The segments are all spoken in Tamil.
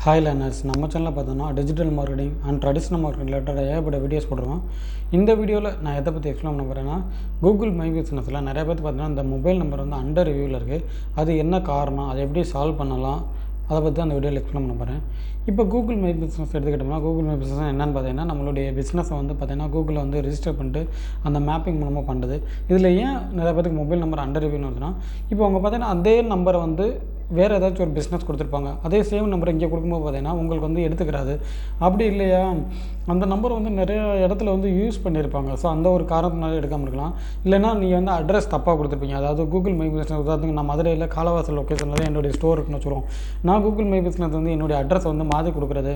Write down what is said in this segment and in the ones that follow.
ஹாய் லேர்னர்ஸ், நம்ம சேனலில் பார்த்தோன்னா digital marketing and traditional marketing related ஏகப்பட்ட வீடியோஸ் போடுறோம். இந்த வீடியோவில் நான் எதை பற்றி எக்ஸ்பிளைன் பண்ண போகிறேன்னா, கூகுள் மை பிஸ்னஸில் நிறைய பேர் பார்த்தீங்கன்னா இந்த மொபைல் நம்பர் வந்து அண்டர் ரிவ்யூவில் இருக்குது. அது என்ன காரணம், அதை எப்படி சால்வ் பண்ணலாம், அதை பற்றி அந்த வீடியோவில் எக்ஸ்பிளைன் பண்ண போகிறேன். இப்போ கூகுள் மை பிஸ்னஸ் எடுத்துக்கிட்டோம்னா, கூகுள் மை பிஸ்னஸ் என்னென்னு பார்த்தீங்கன்னா, நம்மளுடைய பிஸ்னஸை வந்து பார்த்தீங்கன்னா கூகுளில் வந்து ரிஜிஸ்டர் பண்ணிட்டு அந்த மேப்பிங் மூலமாக பண்ணுறது. இதில் ஏன் நிறைய பேருக்கு மொபைல் நம்பர் அண்டர் ரிவ்யூன்னு வருதுன்னா, இப்போ அவங்க பார்த்தீங்கன்னா அதே நம்பரை வந்து வேறு ஏதாச்சும் ஒரு பிஸ்னஸ் கொடுத்துருப்பாங்க. அதே சேம் நம்பர் இங்கே கொடுக்கும்போது பார்த்தீங்கன்னா உங்களுக்கு வந்து எடுத்துக்கிறாது. அப்படி இல்லையா, அந்த நம்பர் வந்து நிறைய இடத்துல வந்து யூஸ் பண்ணியிருப்பாங்க. ஸோ அந்த ஒரு காரணத்தினால எடுக்காமல் இருக்கலாம். இல்லைனா நீங்கள் வந்து அட்ரஸ் தப்பாக கொடுத்துருப்பீங்க. அதாவது கூகுள் மை பிஸ்னஸ் உதாரணத்துக்கு நான் மதுரையில் காலவாசல் லொக்கேஷனில் தான் என்னுடைய ஸ்டோர் இருக்குன்னு வச்சுருவோம். நான் கூகுள் மை பிஸ்னஸ் வந்து என்னுடைய அட்ரஸ் வந்து மாற்றி கொடுக்குறது,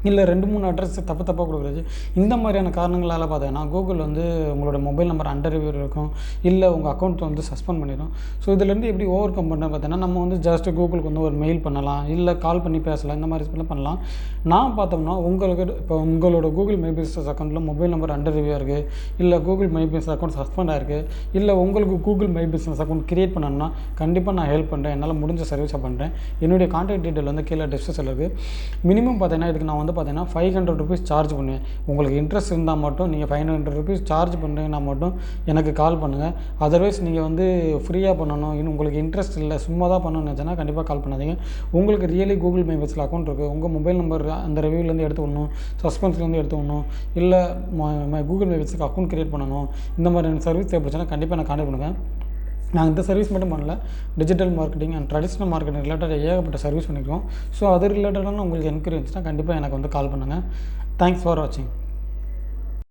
இல்லை 2-3 அட்ரஸ் தப்பாக கொடுக்குறது, இந்த மாதிரியான காரணங்களால் பார்த்தீங்கன்னா கூகுள் வந்து உங்களோட மொபைல் நம்பர் அண்டர் ரிவ்யூ இருக்கும், இல்லை உங்கள் அக்கௌண்ட்டை வந்து சஸ்பெண்ட் பண்ணிடும். ஸோ இதிலேருந்து எப்படி ஓவர் கம் பண்ண பார்த்தீங்கன்னா, நம்ம வந்து ஜஸ்ட்டு கூகுளுக்கு வந்து ஒரு மெயில் பண்ணலாம், இல்லை கால் பண்ணி பேசலாம், இந்த மாதிரி பண்ணலாம். நான் பார்த்தோம்னா உங்களுக்கு இப்போ உங்களோட கூகுள் மை பிஸ்னஸ் அக்கௌண்ட்டில் மொபைல் நம்பர் அண்டர் ரிவ்யூ இருக்குது, இல்லை Google my business account suspend ஆகிருக்கு, இல்லை உங்களுக்கு Google my business account create பண்ணணும்னா கண்டிப்பாக நான் ஹெல்ப் பண்ணுறேன். என்னால் முடிஞ்ச சர்வீஸை பண்ணுறேன். என்னுடைய கான்டாக்ட் டீட்டெயில் வந்து கீழே டிஸ்கிரிப்ஷனில் இருக்குது. மினிமம் பார்த்தீங்கன்னா இதுக்கு நான் வந்து பார்த்தீங்கன்னா 500 rupees சார்ஜ் பண்ணுவேன். உங்களுக்கு இன்ட்ரெஸ்ட் இருந்தால் மட்டும் நீங்கள் 500 rupees சார்ஜ் பண்ணுறீங்கன்னா மட்டும் எனக்கு கால் பண்ணுங்கள். அதர்வைஸ் நீங்கள் வந்து ஃப்ரீயாக பண்ணணும், இன்னும் உங்களுக்கு இன்ட்ரெஸ்ட் இல்லை, சும்மா தான் பண்ணணும்னு நினச்சேன்னா கண்டிப்பாக கால் பண்ணாதீங்க. உங்களுக்கு really Google my business account இருக்குது, உங்கள் மொபைல் நம்பர் அந்த ரிவ்யூலேருந்து எடுத்து விடணும், சஸ்பென்ஸ்லேருந்து எடுத்து விடணும், இல்லை Google my business account create பண்ணணும், இந்த மாதிரியான சர்வீஸ் தேவைப்படுச்சுன்னா கண்டிப்பாக நான் கான்டாக்ட் பண்ணுங்கள். நான் இந்த சர்வீஸ் மட்டும் பண்ணல, digital marketing and traditional marketing related ஏகப்பட்ட சர்வீஸ் பண்ணிக்கிறோம். ஸோ அது ரிலேட்டடான உங்களுக்கு என்கொயரி இருந்துச்சுன்னா கண்டிப்பாக எனக்கு வந்து கால் பண்ணுங்கள். தேங்க்ஸ் ஃபார் வாட்சிங்.